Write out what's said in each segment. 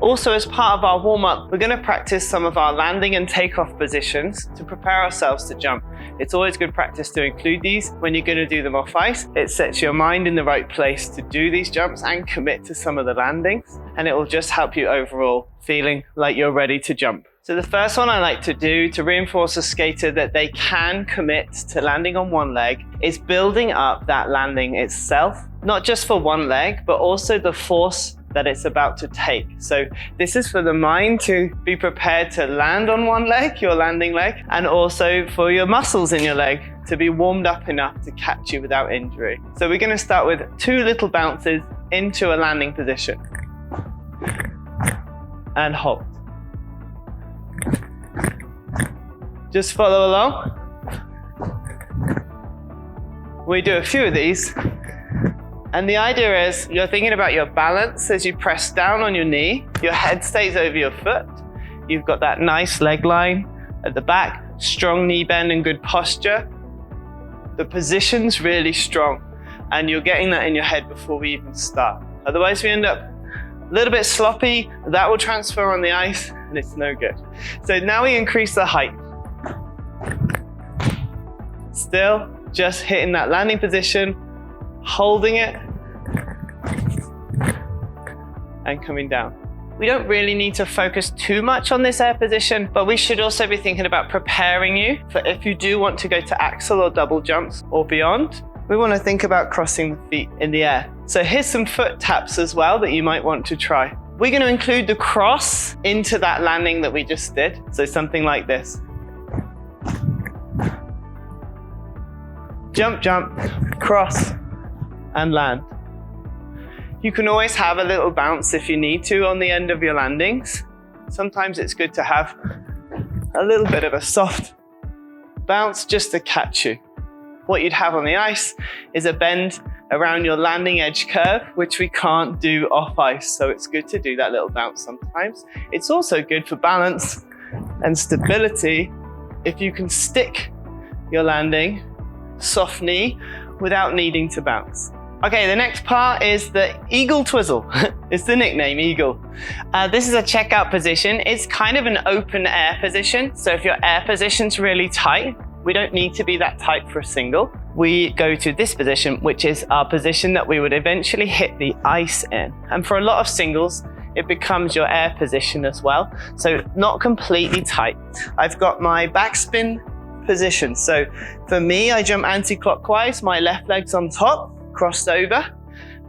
Also, as part of our warm-up, we're going to practice some of our landing and takeoff positions to prepare ourselves to jump. It's always good practice to include these when you're going to do them off ice. It sets your mind in the right place to do these jumps and commit to some of the landings, and it will just help you overall feeling like you're ready to jump. So the first one I like to do to reinforce a skater that they can commit to landing on one leg is building up that landing itself, not just for one leg, but also the force that it's about to take. So this is for the mind to be prepared to land on one leg, your landing leg, and also for your muscles in your leg to be warmed up enough to catch you without injury. So we're going to start with 2 little bounces into a landing position. And hold. Just follow along. We do a few of these. And the idea is you're thinking about your balance as you press down on your knee. Your head stays over your foot. You've got that nice leg line at the back, strong knee bend and good posture. The position's really strong, and you're getting that in your head before we even start. Otherwise, we end up a little bit sloppy. That will transfer on the ice, and it's no good. So now we increase the height. Still just hitting that landing position, holding it, and coming down. We don't really need to focus too much on this air position, but we should also be thinking about preparing you for if you do want to go to axel or double jumps or beyond. We want to think about crossing the feet in the air. So here's some foot taps as well that you might want to try. We're going to include the cross into that landing that we just did. So something like this. Jump, jump, cross, and land. You can always have a little bounce if you need to on the end of your landings. Sometimes it's good to have a little bit of a soft bounce just to catch you. What you'd have on the ice is a bend around your landing edge curve, which we can't do off ice. So it's good to do that little bounce sometimes. It's also good for balance and stability if you can stick your landing, soft knee, without needing to bounce. Okay, the next part is the Eagle Twizzle. It's the nickname, Eagle. This is a checkout position. It's kind of an open air position. So if your air position's really tight, we don't need to be that tight for a single. We go to this position, which is our position that we would eventually hit the ice in. And for a lot of singles, it becomes your air position as well. So not completely tight. I've got my backspin position. So for me, I jump anti-clockwise. My left leg's on top, crossed over,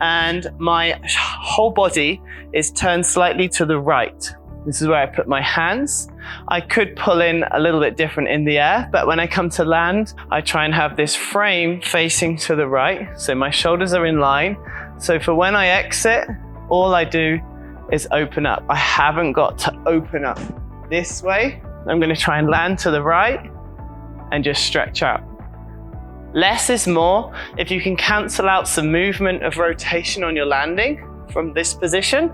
and my whole body is turned slightly to the right. This is where I put my hands. I could pull in a little bit different in the air, but when I come to land, I try and have this frame facing to the right. So my shoulders are in line. So for when I exit, all I do is open up. I haven't got to open up this way. I'm going to try and land to the right and just stretch out. Less is more. If you can cancel out some movement of rotation on your landing from this position,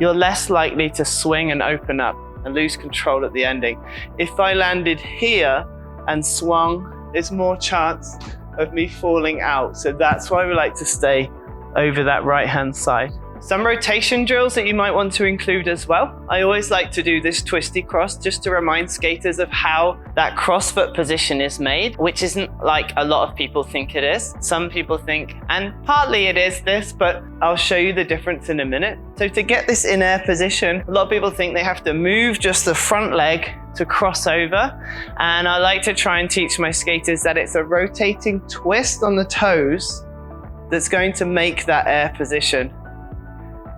you're less likely to swing and open up and lose control at the ending. If I landed here and swung, there's more chance of me falling out. So that's why we like to stay over that right-hand side. Some rotation drills that you might want to include as well. I always like to do this twisty cross just to remind skaters of how that crossfoot position is made, which isn't like a lot of people think it is. Some people think, and partly it is this, but I'll show you the difference in a minute. So to get this in air position, a lot of people think they have to move just the front leg to cross over. And I like to try and teach my skaters that it's a rotating twist on the toes that's going to make that air position.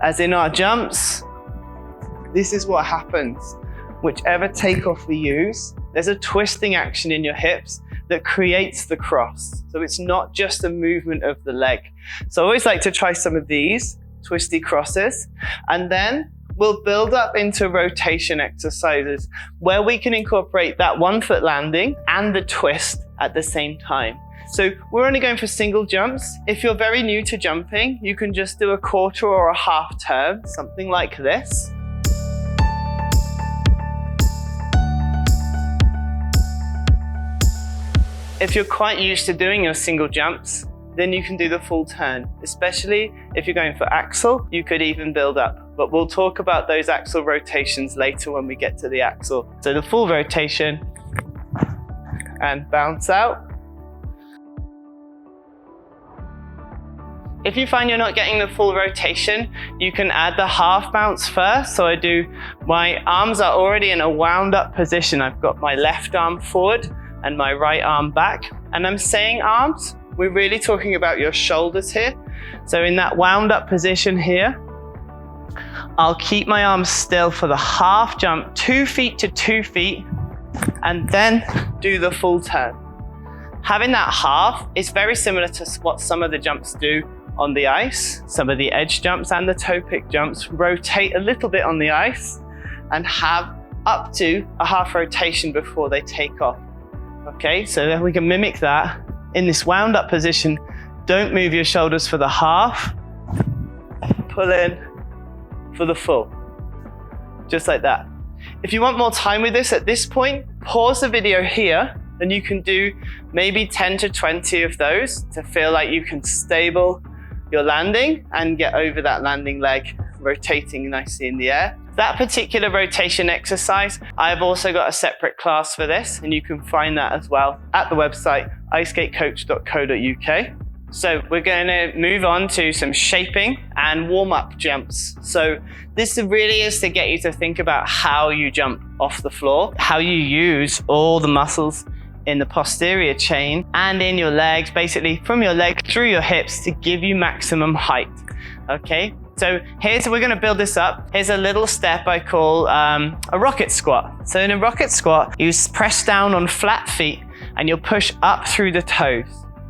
As in our jumps, this is what happens. Whichever takeoff we use, there's a twisting action in your hips that creates the cross. So it's not just a movement of the leg. So I always like to try some of these twisty crosses, and then we'll build up into rotation exercises where we can incorporate that 1 foot landing and the twist at the same time. So we're only going for single jumps. If you're very new to jumping, you can just do a quarter or a half turn, something like this. If you're quite used to doing your single jumps, then you can do the full turn. Especially if you're going for axle, you could even build up. But we'll talk about those axle rotations later when we get to the axle. So the full rotation and bounce out. If you find you're not getting the full rotation, you can add the half bounce first. So my arms are already in a wound up position. I've got my left arm forward and my right arm back. And I'm saying arms, we're really talking about your shoulders here. So in that wound up position here, I'll keep my arms still for the half jump, 2 feet to 2 feet, and then do the full turn. Having that half is very similar to what some of the jumps do on the ice. Some of the edge jumps and the toe pick jumps rotate a little bit on the ice and have up to a half rotation before they take off. Okay, so then we can mimic that. In this wound up position, don't move your shoulders for the half, pull in for the full, just like that. If you want more time with this at this point, pause the video here and you can do maybe 10 to 20 of those to feel like you can stable your landing and get over that landing leg rotating nicely in the air. That particular rotation exercise, I've also got a separate class for this, and you can find that as well at the website iSkateCoach.co.uk. So we're going to move on to some shaping and warm-up jumps. So this really is to get you to think about how you jump off the floor, how you use all the muscles in the posterior chain and in your legs, basically from your leg through your hips to give you maximum height. Okay, so we're going to build this up. Here's a little step I call a rocket squat. So in a rocket squat, you press down on flat feet and you'll push up through the toes.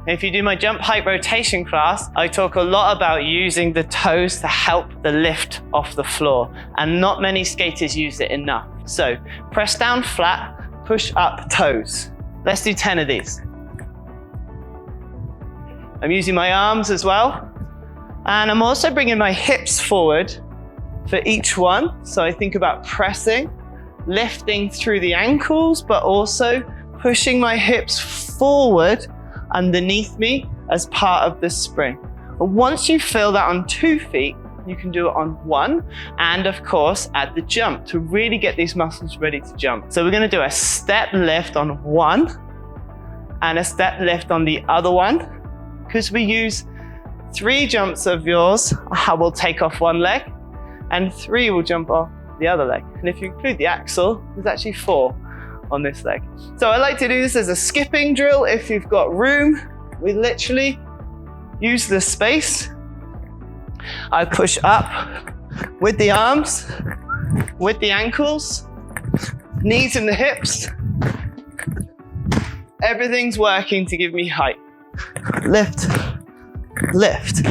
If you do my jump height rotation class, I talk a lot about using the toes to help the lift off the floor, and not many skaters use it enough. So press down flat, push up toes. Let's do 10 of these. I'm using my arms as well. And I'm also bringing my hips forward for each one. So I think about pressing, lifting through the ankles, but also pushing my hips forward underneath me as part of the spring. And once you feel that on 2 feet, you can do it on 1, and of course add the jump to really get these muscles ready to jump. So we're going to do a step lift on 1 and a step lift on the other one, because we use 3 jumps of yours will take off one leg and 3 will jump off the other leg. And if you include the axle, there's actually 4 on this leg. So I like to do this as a skipping drill. If you've got room, we literally use the space. I push up with the arms, with the ankles, knees and the hips. Everything's working to give me height. Lift, lift.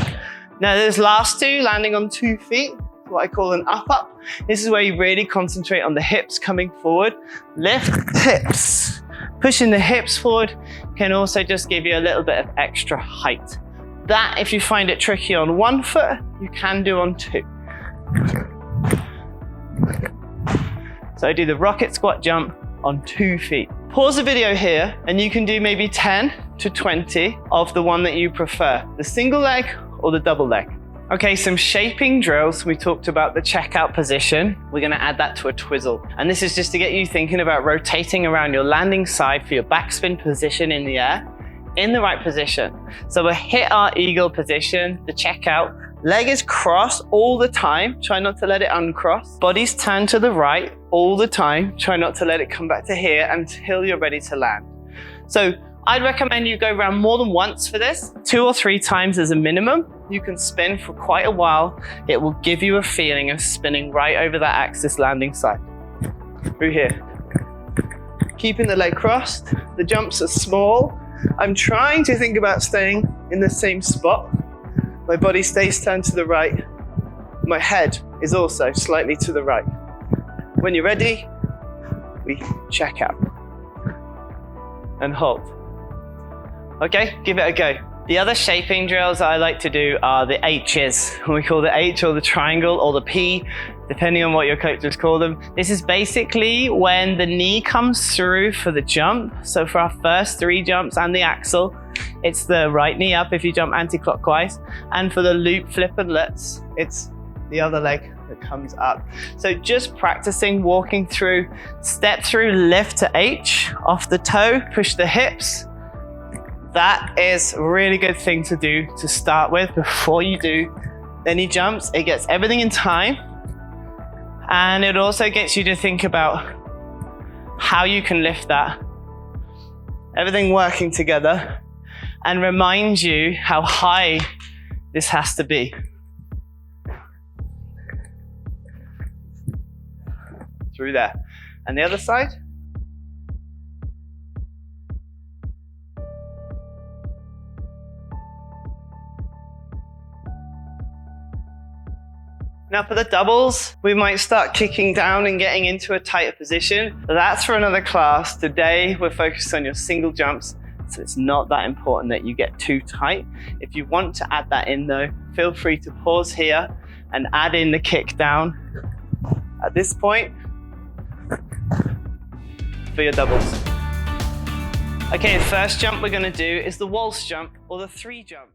Now those last 2, landing on 2 feet, what I call an up. This is where you really concentrate on the hips coming forward. Lift, hips. Pushing the hips forward can also just give you a little bit of extra height. That, if you find it tricky on 1 foot, you can do on 2. So I do the rocket squat jump on 2 feet. Pause the video here and you can do maybe 10 to 20 of the one that you prefer, the single leg or the double leg. Okay, some shaping drills. We talked about the checkout position. We're going to add that to a Twizzle. And this is just to get you thinking about rotating around your landing side for your backspin position in the air, in the right position. So we'll hit our eagle position, the checkout. Leg is crossed all the time. Try not to let it uncross. Body's turned to the right all the time. Try not to let it come back to here until you're ready to land. So I'd recommend you go around more than once for this, 2 or 3 times as a minimum. You can spin for quite a while. It will give you a feeling of spinning right over that axis landing side. Through here. Keeping the leg crossed. The jumps are small. I'm trying to think about staying in the same spot. My body stays turned to the right. My head is also slightly to the right. When you're ready, we check out and hold. Okay, give it a go. The other shaping drills I like to do are the H's. We call the H or the triangle or the P, depending on what your coaches call them. This is basically when the knee comes through for the jump. So for our first 3 jumps and the axle, it's the right knee up if you jump anti-clockwise. And for the loop, flip and lutz, it's the other leg that comes up. So just practicing walking through, step through, lift to H, off the toe, push the hips. That is a really good thing to do to start with before you do any jumps. It gets everything in time, and it also gets you to think about how you can lift that. Everything working together, and reminds you how high this has to be. Through there. And the other side. Now for the doubles, we might start kicking down and getting into a tighter position. That's for another class. Today, we're focused on your single jumps, so it's not that important that you get too tight. If you want to add that in though, feel free to pause here and add in the kick down at this point for your doubles. Okay, the first jump we're gonna do is the waltz jump or the 3 jump.